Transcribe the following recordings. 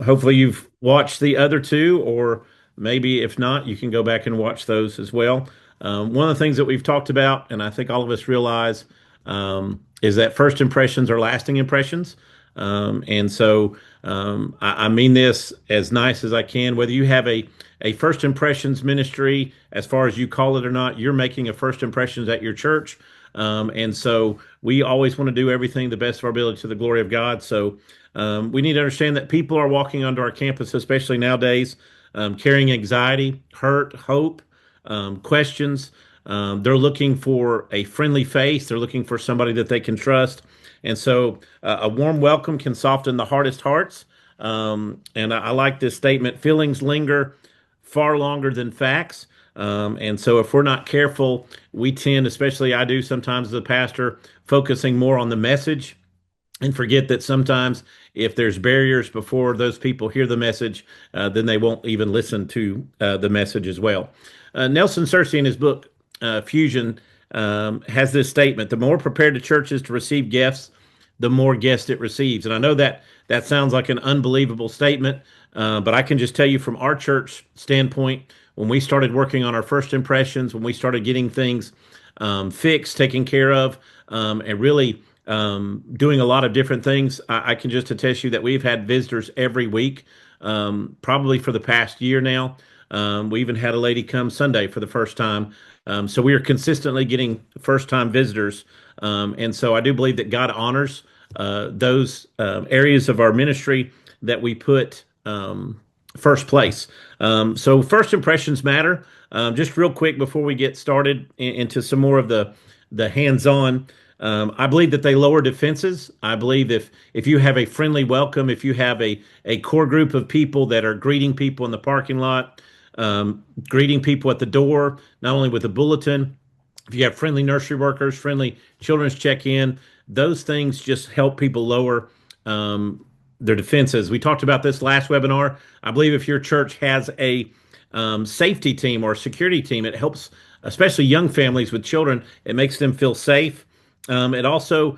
hopefully you've watched the other two, or maybe if not, you can go back and watch those as well. One of the things that we've talked about, and I think all of us realize, is that first impressions are lasting impressions. I mean this as nice as I can. Whether you have a first impressions ministry, as far as you call it or not, you're making a first impressions at your church. We always want to do everything the best of our ability to the glory of God. We need to understand that people are walking onto our campus, especially nowadays, carrying anxiety, hurt, hope, questions. They're looking for a friendly face. They're looking for somebody that they can trust. A warm welcome can soften the hardest hearts. I like this statement: feelings linger far longer than facts. If we're not careful, we tend, especially I do sometimes as a pastor, focusing more on the message and forget that sometimes if there's barriers before those people hear the message, then they won't even listen to the message as well. Nelson Searcy in his book, Fusion, has this statement: the more prepared the church is to receive guests, the more guests it receives. And I know that that sounds like an unbelievable statement, but I can just tell you from our church standpoint, when we started working on our first impressions, when we started getting things fixed, taken care of, and really doing a lot of different things, I can just attest you that we've had visitors every week, probably for the past year now. We even had a lady come Sunday for the first time. So we are consistently getting first time visitors. I do believe that God honors those areas of our ministry that we put first place. First impressions matter. Just real quick before we get started into some more of the hands-on, I believe that they lower defenses. I believe if you have a friendly welcome, if you have a core group of people that are greeting people in the parking lot, greeting people at the door, not only with a bulletin, if you have friendly nursery workers, friendly children's check-in, those things just help people lower their defenses. We talked about this last webinar. I believe if your church has a safety team or a security team, it helps, especially young families with children. It makes them feel safe. It also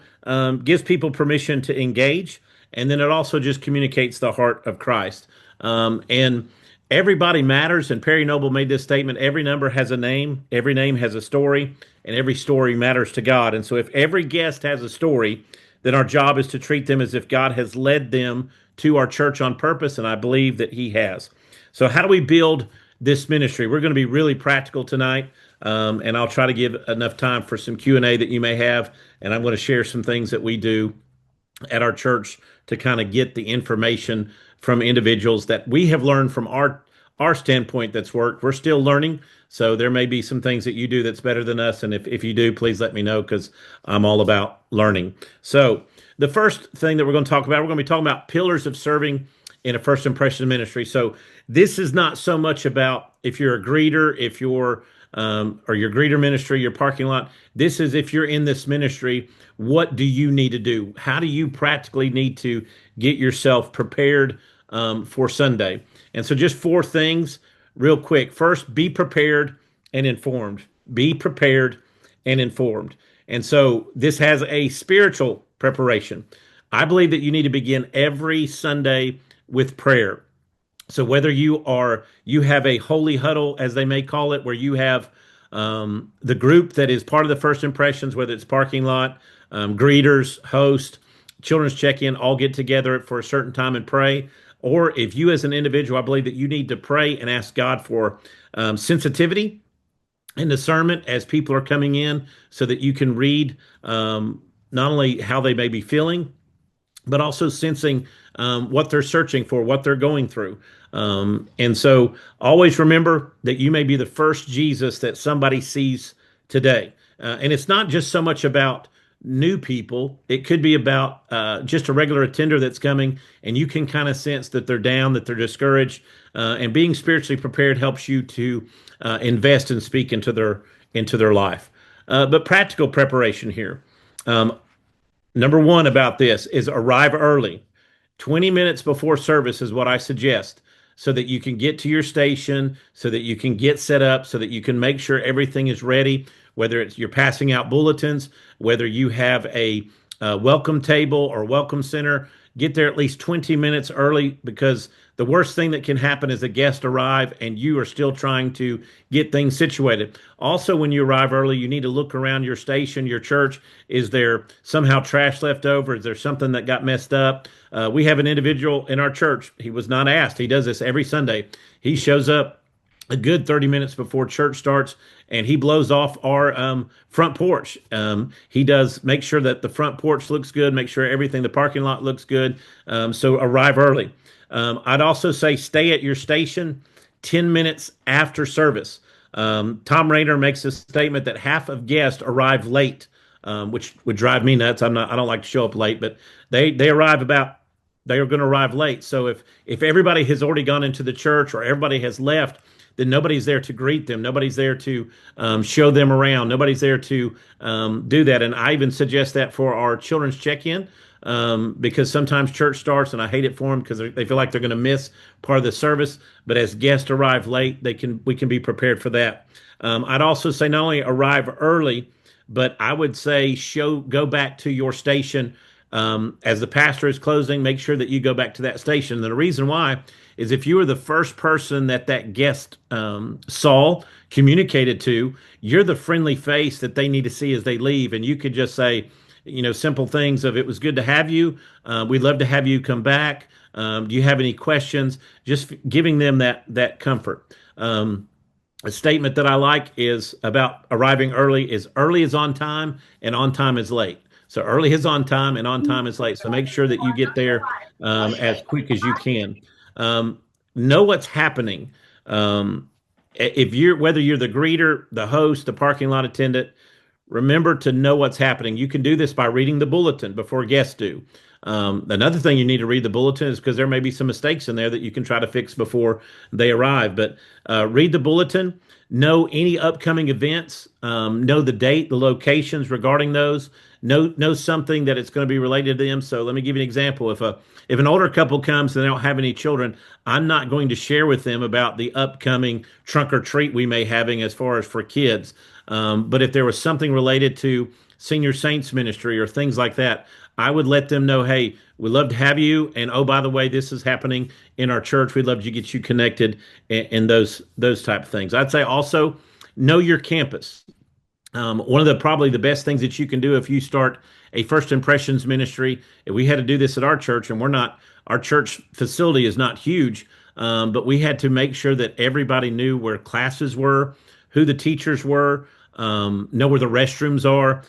gives people permission to engage, and then it also just communicates the heart of Christ. And everybody matters. And Perry Noble made this statement: every number has a name, every name has a story, and every story matters to God. And so if every guest has a story, then our job is to treat them as if God has led them to our church on purpose, and I believe that He has. So how do we build this ministry? We're going to be really practical tonight, and I'll try to give enough time for some Q&A that you may have, and I'm going to share some things that we do at our church to kind of get the information from individuals that we have learned from our standpoint that's worked. We're still learning, so there may be some things that you do that's better than us, and if you do, please let me know, because I'm all about learning. So the first thing that we're going to talk about, we're going to be talking about pillars of serving in a first impression ministry. So this is not so much about if you're a greeter, if you're or your greeter ministry, your parking lot. This is if you're in this ministry, what do you need to do? How do you practically need to get yourself prepared for Sunday? And so just four things real quick. First, be prepared and informed. Be prepared and informed. And so this has a spiritual preparation. I believe that you need to begin every Sunday with prayer. So whether you have a holy huddle, as they may call it, where you have the group that is part of the first impressions, whether it's parking lot, greeters, host, children's check-in, all get together for a certain time and pray. Or if you as an individual, I believe that you need to pray and ask God for sensitivity and discernment as people are coming in, so that you can read not only how they may be feeling, but also sensing what they're searching for, what they're going through. Always remember that you may be the first Jesus that somebody sees today. And it's not just so much about new people. It could be about just a regular attender that's coming, and you can kind of sense that they're down, that they're discouraged. And being spiritually prepared helps you to invest and speak into their life. But practical preparation here. Number one about this is arrive early. 20 minutes before service is what I suggest, so that you can get to your station, so that you can get set up, so that you can make sure everything is ready, whether it's you're passing out bulletins, whether you have a welcome table or welcome center. get there at least 20 minutes early because the worst thing that can happen is a guest arrive and you are still trying to get things situated. Also, when you arrive early, you need to look around your station, your church. Is there somehow trash left over? Is there something that got messed up? We have an individual in our church. He was not asked. He does this every Sunday. He shows up a good 30 minutes before church starts and he blows off our front porch. He does make sure that the front porch looks good, make sure everything, the parking lot looks good. So arrive early. I'd also say stay at your station 10 minutes after service. Tom Rayner makes a statement that half of guests arrive late, which would drive me nuts. I don't like to show up late, but they arrive about they are going to arrive late. So if everybody has already gone into the church or everybody has left, then nobody's there to greet them. Nobody's there to show them around. Nobody's there to do that. And I even suggest that for our children's check-in because sometimes church starts, and I hate it for them because they feel like they're going to miss part of the service. But as guests arrive late, we can be prepared for that. I'd also say not only arrive early, but I would say go back to your station as the pastor is closing. Make sure that you go back to that station. And the reason why is if you were the first person that guest saw, communicated to, you're the friendly face that they need to see as they leave. And you could just say, simple things of it was good to have you. We'd love to have you come back. Do you have any questions? Just giving them that comfort. A statement that I like is about arriving early is on time and on time is late. So early is on time and on time is late. So make sure that you get there as quick as you can. Know what's happening. Whether you're the greeter, the host, the parking lot attendant, remember to know what's happening. You can do this by reading the bulletin before guests do. Another thing you need to read the bulletin is because there may be some mistakes in there that you can try to fix before they arrive. But read the bulletin, know any upcoming events, know the date, the locations regarding those, know something that it's going to be related to them. So let me give you an example. If an older couple comes and they don't have any children, I'm not going to share with them about the upcoming trunk or treat we may having as far as for kids. But if there was something related to Senior Saints ministry or things like that, I would let them know, hey, we'd love to have you. And oh, by the way, this is happening in our church. We'd love to get you connected and those type of things. I'd say also know your campus. One of probably the best things that you can do if you start a first impressions ministry. If we had to do this at our church, and our church facility is not huge, but we had to make sure that everybody knew where classes were, who the teachers were, know where the restrooms are,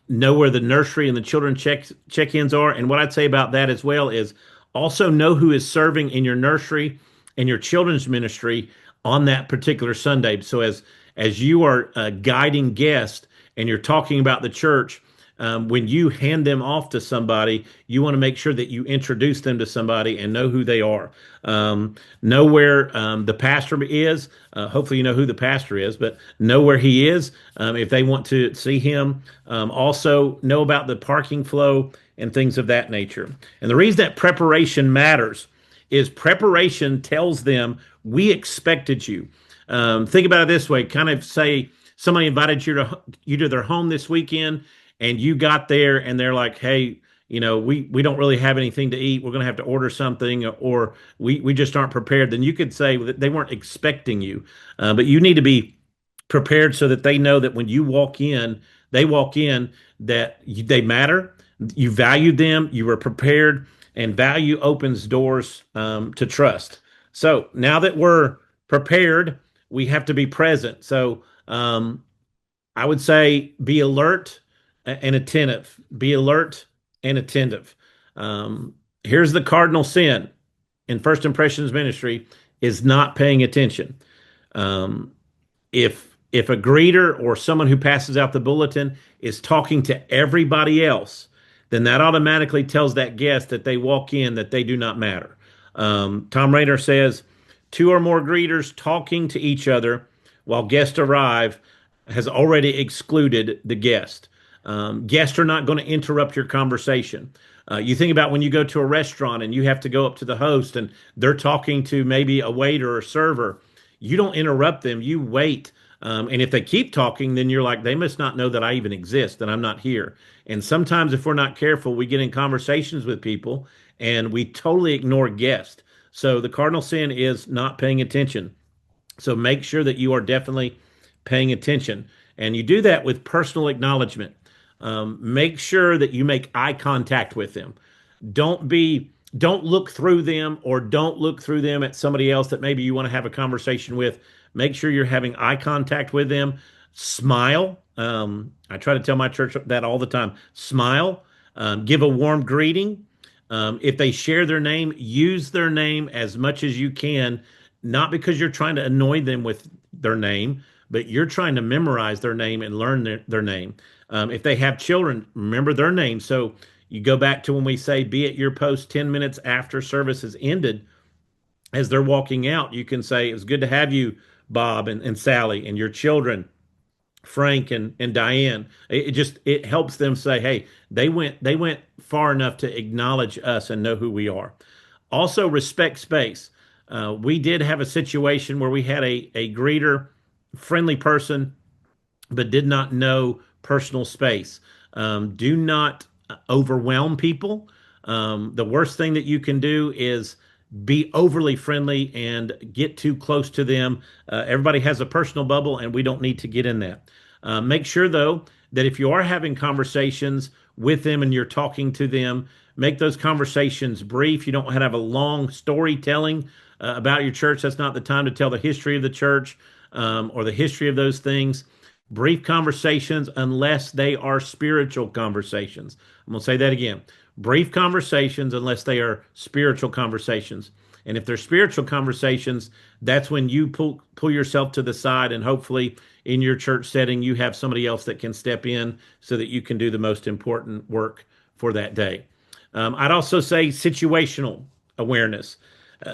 know where the nursery and the children check-ins are. And what I'd say about that as well is also know who is serving in your nursery and your children's ministry on that particular Sunday. So as you are guiding guests and you're talking about the church, when you hand them off to somebody, you want to make sure that you introduce them to somebody and know who they are. Know where the pastor is. Hopefully, you know who the pastor is, but know where he is if they want to see him. Also, know about the parking flow and things of that nature. And the reason that preparation matters is preparation tells them we expected you. Think about it this way: kind of say somebody invited you to their home this weekend. And you got there and they're like, hey, we don't really have anything to eat. We're going to have to order something, or we just aren't prepared. Then you could say that they weren't expecting you. But you need to be prepared so that they know that when you walk in, that they matter. You valued them. You were prepared, and value opens doors to trust. So now that we're prepared, we have to be present. So I would say be alert and attentive. Be alert and attentive. Here's the cardinal sin in first impressions ministry is not paying attention. If a greeter or someone who passes out the bulletin is talking to everybody else, then that automatically tells that guest that they walk in that they do not matter. Tom Rayner says, two or more greeters talking to each other while guests arrive has already excluded the guest. Guests are not going to interrupt your conversation. You think about when you go to a restaurant and you have to go up to the host and they're talking to maybe a waiter or server. You don't interrupt them. You wait And if they keep talking, then you're like, they must not know that I even exist, that I'm not here. And sometimes, if we're not careful, we get in conversations with people and we totally ignore guests. So the cardinal sin is not paying attention. So make sure that you are definitely paying attention. And you do that with personal acknowledgement. Make sure that you make eye contact with them. Don't look through them, or don't look through them at somebody else that maybe you want to have a conversation with. Make sure you're having eye contact with them. Smile. I try to tell my church that all the time. Smile. Give a warm greeting. If they share their name, use their name as much as you can, not because you're trying to annoy them with their name, but you're trying to memorize their name and learn their name. If they have children, remember their name. So you go back to when we say, be at your post 10 minutes after service has ended. As they're walking out, you can say, it was good to have you, Bob and Sally, and your children, Frank and Diane. It helps them say, hey, they went far enough to acknowledge us and know who we are. Also, respect space. We did have a situation where we had a greeter, friendly person, but did not know personal space. Do not overwhelm people. The worst thing that you can do is be overly friendly and get too close to them. Everybody has a personal bubble, and we don't need to get in that. Make sure, though, that if you are having conversations with them and you're talking to them, make those conversations brief. You don't want to have a long storytelling about your church. That's not the time to tell the history of the church or the history of those things. Brief conversations, unless they are spiritual conversations. I'm going to say that again. Brief conversations, unless they are spiritual conversations. And if they're spiritual conversations, that's when you pull yourself to the side, and hopefully in your church setting, you have somebody else that can step in so that you can do the most important work for that day. I'd also say situational awareness.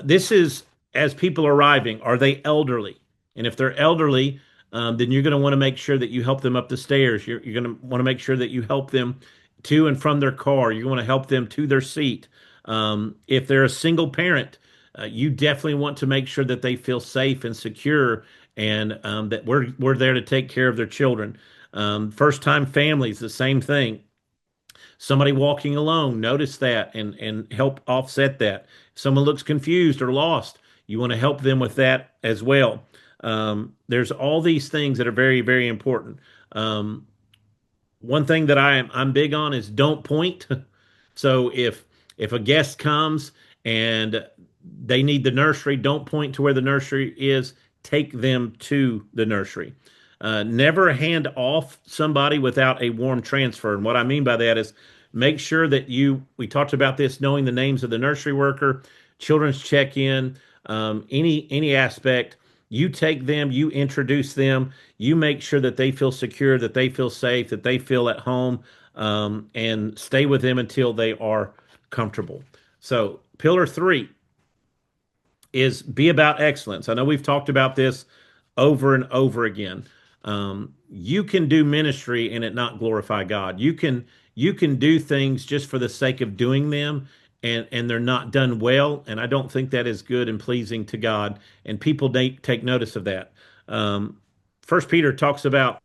This is as people arriving, are they elderly? And if they're elderly, then you're going to want to make sure that you help them up the stairs. You're going to want to make sure that you help them to and from their car. You want to help them to their seat. If they're a single parent, you definitely want to make sure that they feel safe and secure, and that we're there to take care of their children. First time families, the same thing. Somebody walking alone, notice that and help offset that. If someone looks confused or lost, you want to help them with that as well. There's all these things that are very, very important. One thing that I'm big on is don't point. So if a guest comes and they need the nursery, don't point to where the nursery is. Take them to the nursery. Never hand off somebody without a warm transfer. And what I mean by that is make sure that we talked about this, knowing the names of the nursery worker, children's check in, any aspect. You take them, you introduce them, you make sure that they feel secure, that they feel safe, that they feel at home, and stay with them until they are comfortable. So, pillar three is be about excellence. I know we've talked about this over and over again. You can do ministry and it not glorify God. You can do things just for the sake of doing them, and they're not done well. And I don't think that is good and pleasing to God. And people take notice of that. First Peter talks about,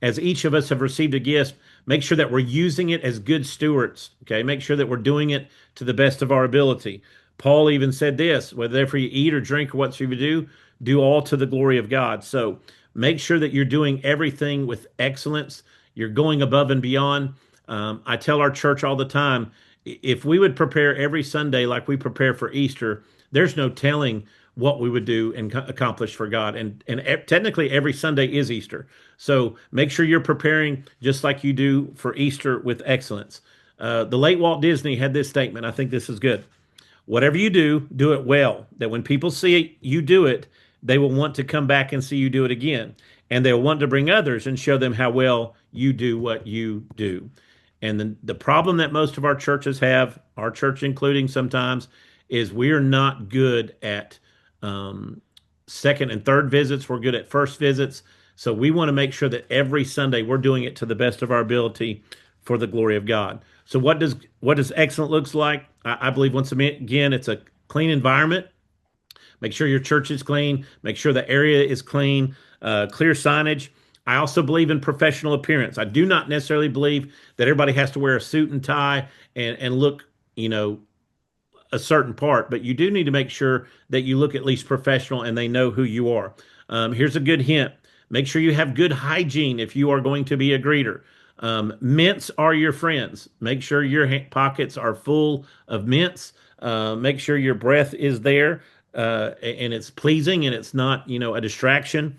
as each of us have received a gift, make sure that we're using it as good stewards. Okay, make sure that we're doing it to the best of our ability. Paul even said this: whether therefore you eat or drink or whatsoever you do all to the glory of God. So make sure that you're doing everything with excellence. You're going above and beyond. I tell our church all the time, if we would prepare every Sunday like we prepare for Easter, there's no telling what we would do and accomplish for God. And technically, every Sunday is Easter. So make sure you're preparing just like you do for Easter with excellence. The late Walt Disney had this statement. I think this is good. Whatever you do, do it well. That when people see you do it, they will want to come back and see you do it again. And they'll want to bring others and show them how well you do what you do. And the problem that most of our churches have, our church including sometimes, is we're not good at second and third visits. We're good at first visits. So we want to make sure that every Sunday we're doing it to the best of our ability for the glory of God. So what does excellent looks like? I believe once again it's a clean environment, Make sure your church is clean. Make sure the area is clean. Clear signage. I also believe in professional appearance. I do not necessarily believe that everybody has to wear a suit and tie and look, you know, a certain part, but you do need to make sure that you look at least professional and they know who you are. Here's a good hint. Make sure you have good hygiene if you are going to be a greeter. Mints are your friends. Make sure your pockets are full of mints. Make sure your breath is there and it's pleasing and it's not, you know, a distraction.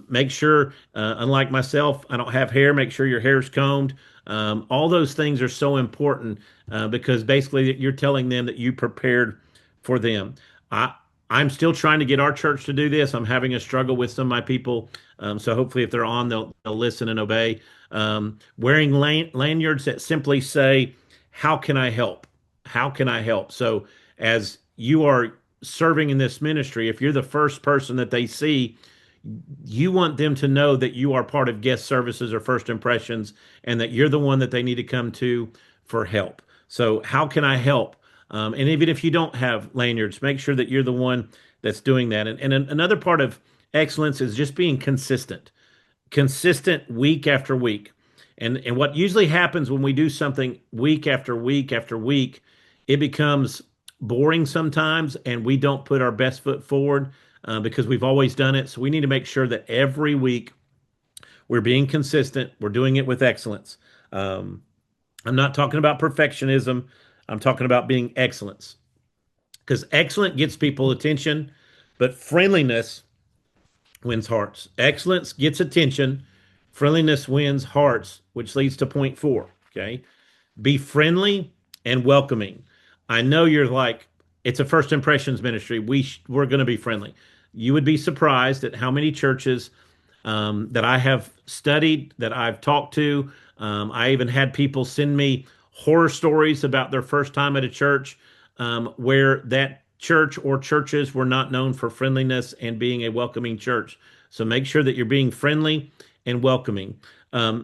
Make sure, unlike myself, I don't have hair. Make sure your hair's combed. All those things are so important because basically you're telling them that you prepared for them. I, I'm still trying to get our church to do this. I'm having a struggle with some of my people. So hopefully, if they're on, they'll listen and obey. Wearing lanyards that simply say, "How can I help? How can I help?" So as you are serving in this ministry, if you're the first person that they see, you want them to know that you are part of guest services or first impressions and that you're the one that they need to come to for help. So, how can I help? And even if you don't have lanyards, make sure that you're the one that's doing that. And another part of excellence is just being consistent week after week. And what usually happens when we do something week after week after week, it becomes boring sometimes, and we don't put our best foot forward because we've always done it. So we need to make sure that every week we're being consistent, we're doing it with excellence. Um, I'm not talking about perfectionism. I'm talking about being excellence because excellent gets people attention, but friendliness wins hearts. Excellence gets attention. Friendliness wins hearts, which leads to point four. Okay. Be friendly and welcoming. I know you're like, it's a first impressions ministry. We're going to be friendly. You would be surprised at how many churches that I have studied, that I've talked to. I even had people send me horror stories about their first time at a church where that church or churches were not known for friendliness and being a welcoming church. So make sure that you're being friendly and welcoming.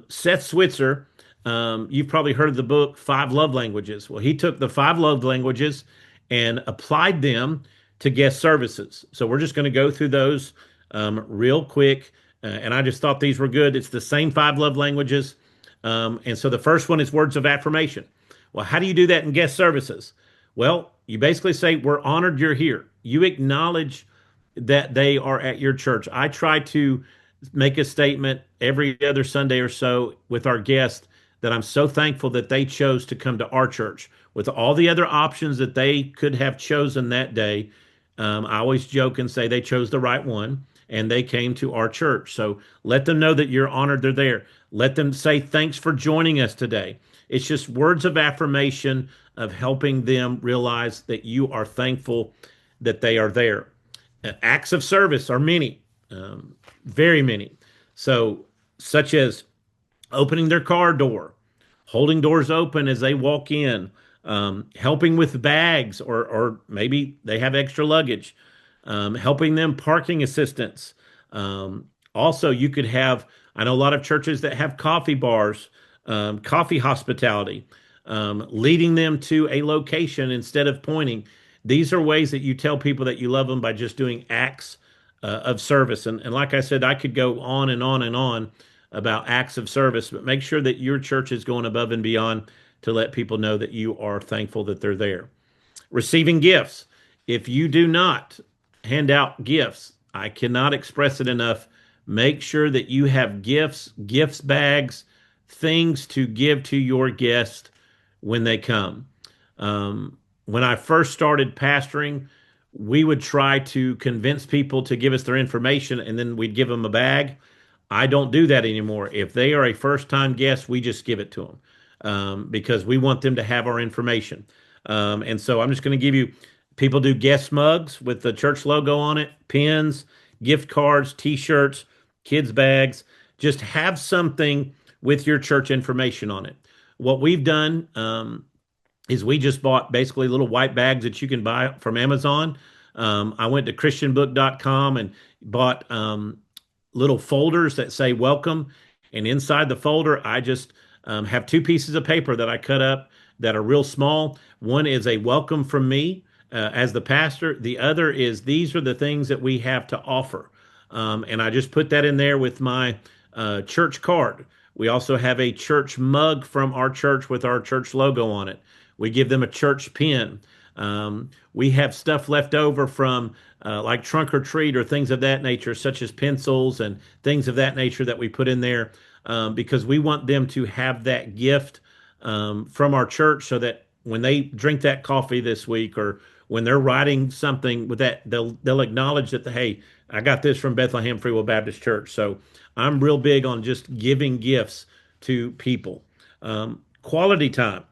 Seth Switzer, you've probably heard of the book Five Love Languages. Well, he took the five love languages and applied them to guest services. So we're just going to go through those real quick. And I just thought these were good. It's the same five love languages. And so the first one is words of affirmation. Well, how do you do that in guest services? Well, you basically say, "We're honored you're here." You acknowledge that they are at your church. I try to make a statement every other Sunday or so with our guests that I'm so thankful that they chose to come to our church. With all the other options that they could have chosen that day, I always joke and say they chose the right one and they came to our church. So let them know that you're honored they're there. Let them say thanks for joining us today. It's just words of affirmation of helping them realize that you are thankful that they are there. Acts of service are many, very many. So, such as opening their car door, holding doors open as they walk in, helping with bags, or maybe they have extra luggage, helping them parking assistance. Also, you could have, I know a lot of churches that have coffee bars, coffee hospitality, leading them to a location instead of pointing. These are ways that you tell people that you love them by just doing acts of service. And like I said, I could go on and on and on about acts of service, but make sure that your church is going above and beyond to let people know that you are thankful that they're there. Receiving gifts. If you do not hand out gifts, I cannot express it enough. Make sure that you have gifts bags, things to give to your guest when they come. When I first started pastoring, we would try to convince people to give us their information and then we'd give them a bag. I don't do that anymore. If they are a first time guest, we just give it to them because we want them to have our information. And so I'm just going to give you people do guest mugs with the church logo on it, pins, gift cards, t shirts, kids' bags. Just have something with your church information on it. What we've done is we just bought basically little white bags that you can buy from Amazon. I went to christianbook.com and bought little folders that say welcome. And inside the folder, I just have two pieces of paper that I cut up that are real small. One is a welcome from me, as the pastor. The other is these are the things that we have to offer. And I just put that in there with my church card. We also have a church mug from our church with our church logo on it. We give them a church pin. We have stuff left over from like trunk or treat or things of that nature, such as pencils and things of that nature that we put in there because we want them to have that gift from our church so that when they drink that coffee this week or when they're writing something with that, they'll acknowledge that hey, I got this from Bethlehem Free Will Baptist Church. So I'm real big on just giving gifts to people. Quality time.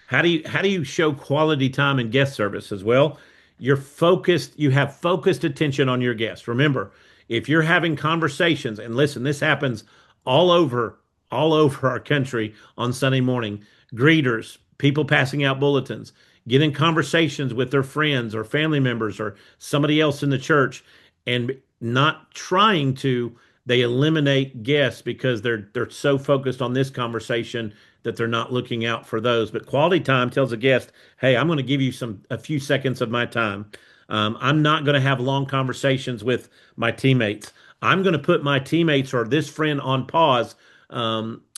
How do you show quality time in guest service as well? You're focused, you have focused attention on your guests. Remember, if you're having conversations, and listen, this happens all over all over our country on Sunday morning, greeters, people passing out bulletins, getting conversations with their friends or family members or somebody else in the church and not trying to they eliminate guests because they're so focused on this conversation that they're not looking out for those. But quality time tells a guest, "Hey, I'm going to give you a few seconds of my time. I'm not going to have long conversations with my teammates. I'm going to put my teammates or this friend on pause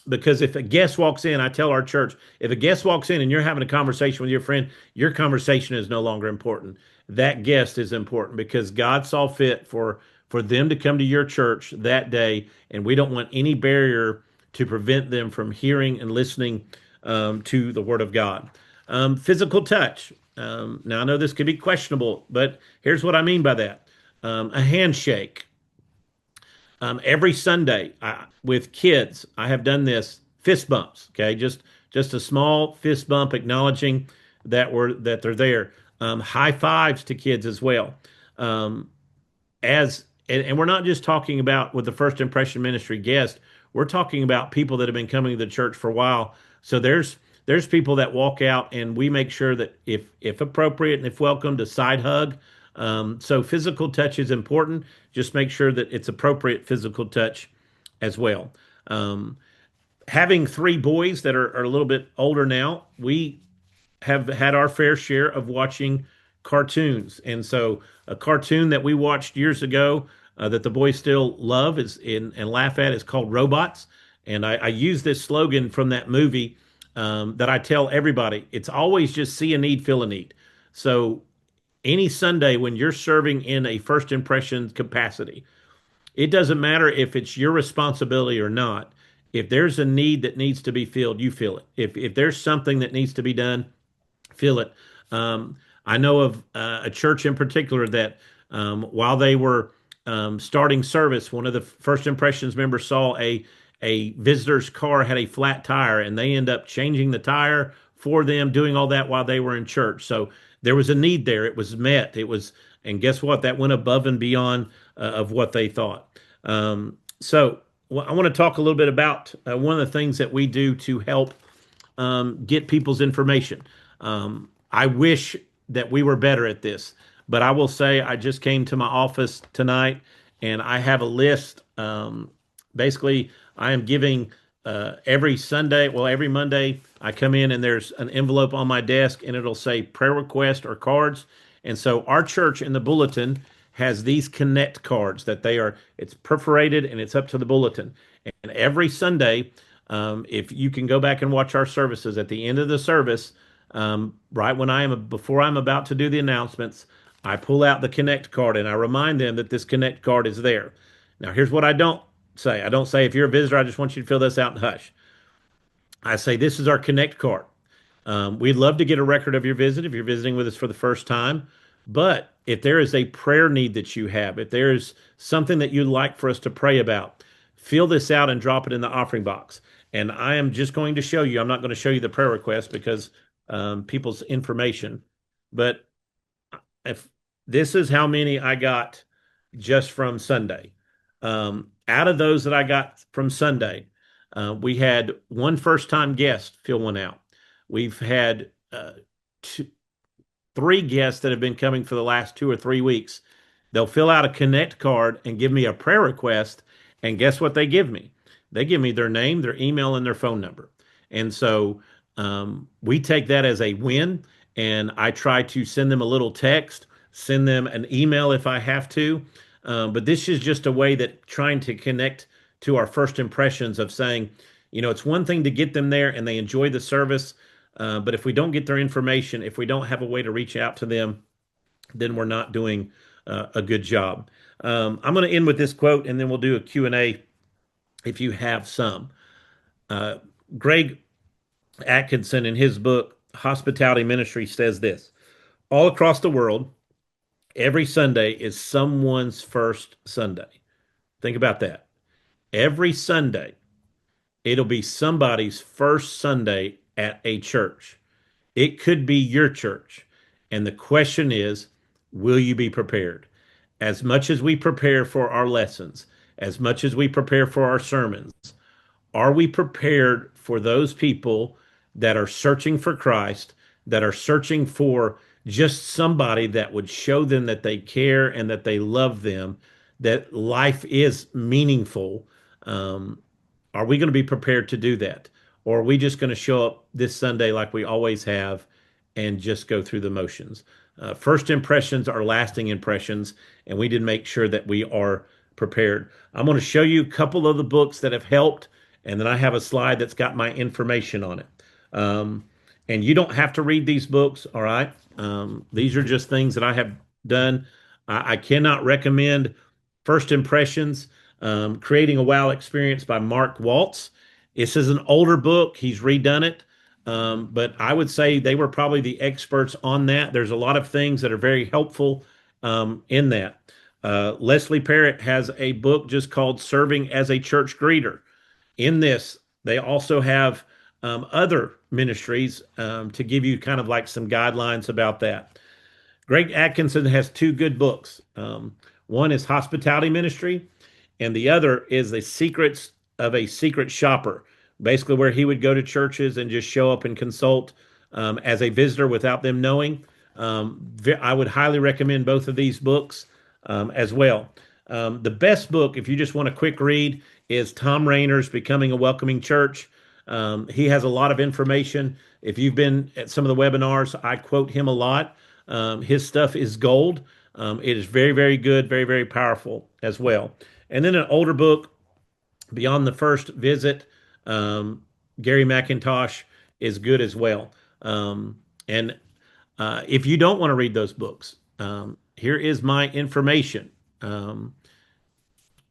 because if a guest walks in, I tell our church, if a guest walks in and you're having a conversation with your friend, your conversation is no longer important. That guest is important because God saw fit for them to come to your church that day, and we don't want any barrier to prevent them from hearing and listening to the Word of God. Physical touch. Now, I know this could be questionable, but here's what I mean by that. A handshake. Every Sunday with kids, I have done this fist bumps. Okay, just a small fist bump acknowledging that they're there. High fives to kids as well. As and we're not just talking about with the first impression ministry guest. We're talking about people that have been coming to the church for a while. So there's people that walk out, and we make sure that if appropriate and if welcome, to side hug. So physical touch is important. Just make sure that it's appropriate physical touch as well. Um, Having three boys that are a little bit older now, we have had our fair share of watching cartoons. And so a cartoon that we watched years ago that the boys still love and laugh at is called Robots. And I use this slogan from that movie that I tell everybody. It's always just see a need, fill a need. So any Sunday when you're serving in a first impression capacity, it doesn't matter if it's your responsibility or not. If there's a need that needs to be filled, you fill it. If there's something that needs to be done, feel it. I know of a church in particular that while they were starting service, one of the first impressions members saw a visitor's car had a flat tire, and they end up changing the tire for them, doing all that while they were in church. So there was a need there. It was met. And guess what? That went above and beyond of what they thought. So I want to talk a little bit about one of the things that we do to help get people's information. I wish that we were better at this, but I will say I just came to my office tonight and I have a list. Basically, I am giving every Sunday, well, every Monday, I come in and there's an envelope on my desk and it'll say prayer request or cards. And so our church in the bulletin has these connect cards that it's perforated and it's up to the bulletin. And every Sunday, if you can go back and watch our services at the end of the service, right when before I'm about to do the announcements, I pull out the connect card and I remind them that this connect card is there. Now, here's what I don't say. I don't say, if you're a visitor, I just want you to fill this out and hush. I say, this is our connect card. We'd love to get a record of your visit if you're visiting with us for the first time. But if there is a prayer need that you have, if there is something that you'd like for us to pray about, fill this out and drop it in the offering box. And I am just going to show you, I'm not going to show you the prayer request because people's information, but if this is how many I got just from Sunday. Out of those that I got from Sunday, we had one first time guest fill one out. We've had three guests that have been coming for the last 2 or 3 weeks. They'll fill out a connect card and give me a prayer request. And guess what they give me? They give me their name, their email, and their phone number. And so we take that as a win. and I try to send them a little text, send them an email if I have to. But this is just a way that trying to connect to our first impressions of saying, it's one thing to get them there and they enjoy the service. But if we don't get their information, if we don't have a way to reach out to them, then we're not doing a good job. I'm going to end with this quote and then we'll do a Q&A if you have some. Uh, Greg Atkinson, in his book, Hospitality Ministry, says this: all across the world, every Sunday is someone's first Sunday. Think about that. Every Sunday, it'll be somebody's first Sunday at a church. It could be your church. And the question is, will you be prepared? As much as we prepare for our lessons, as much as we prepare for our sermons, are we prepared for those people that are searching for Christ, that are searching for just somebody that would show them that they care and that they love them, that life is meaningful? Um, are we going to be prepared to do that? Or are we just going to show up this Sunday like we always have and just go through the motions? First impressions are lasting impressions, and we did make sure that we are prepared. I'm going to show you a couple of the books that have helped, and then I have a slide that's got my information on it. Um, and you don't have to read these books, all right? These are just things that I have done. I cannot recommend First Impressions, Creating a Wow Experience by Mark Waltz. This is an older book. He's redone it. But I would say they were probably the experts on that. There's a lot of things that are very helpful in that. Leslie Parrott has a book just called Serving as a Church Greeter. In this, they also have other ministries to give you kind of like some guidelines about that. Greg Atkinson has two good books. One is Hospitality Ministry, and the other is The Secrets of a Secret Shopper, basically where he would go to churches and just show up and consult as a visitor without them knowing. I would highly recommend both of these books as well. The best book, if you just want a quick read, is Tom Rainer's Becoming a Welcoming Church. He has a lot of information. If you've been at some of the webinars, I quote him a lot. His stuff is gold. It is very, very good, very, very powerful as well. And then an older book, Beyond the First Visit, Gary McIntosh is good as well. And if you don't want to read those books, here is my information.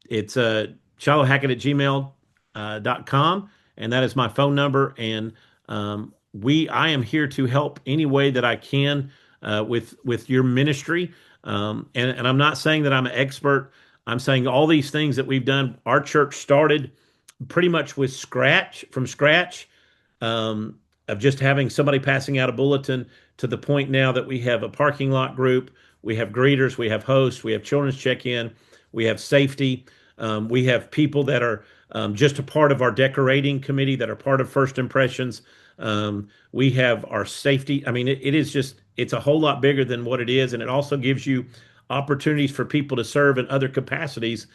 It's Shiloh Hackett at gmail.com, and that is my phone number. And I am here to help any way that I can with your ministry. And I'm not saying that I'm an expert. I'm saying all these things that we've done. Our church started pretty much from scratch, of just having somebody passing out a bulletin to the point now that we have a parking lot group, we have greeters, we have hosts, we have children's check-in, we have safety, we have people that are just a part of our decorating committee that are part of First Impressions. We have our safety. I mean, it's a whole lot bigger than what it is, and it also gives you opportunities for people to serve in other capacities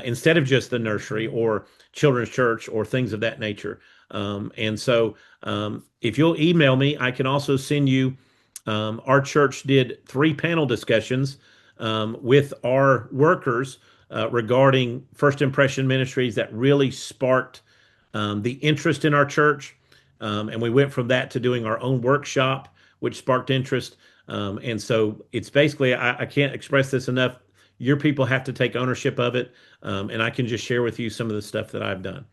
instead of just the nursery or children's church or things of that nature. And so if you'll email me, I can also send you, our church did 3 panel discussions with our workers regarding First Impression Ministries that really sparked the interest in our church. And we went from that to doing our own workshop, which sparked interest. And so it's basically, I can't express this enough. Your people have to take ownership of it. And I can just share with you some of the stuff that I've done.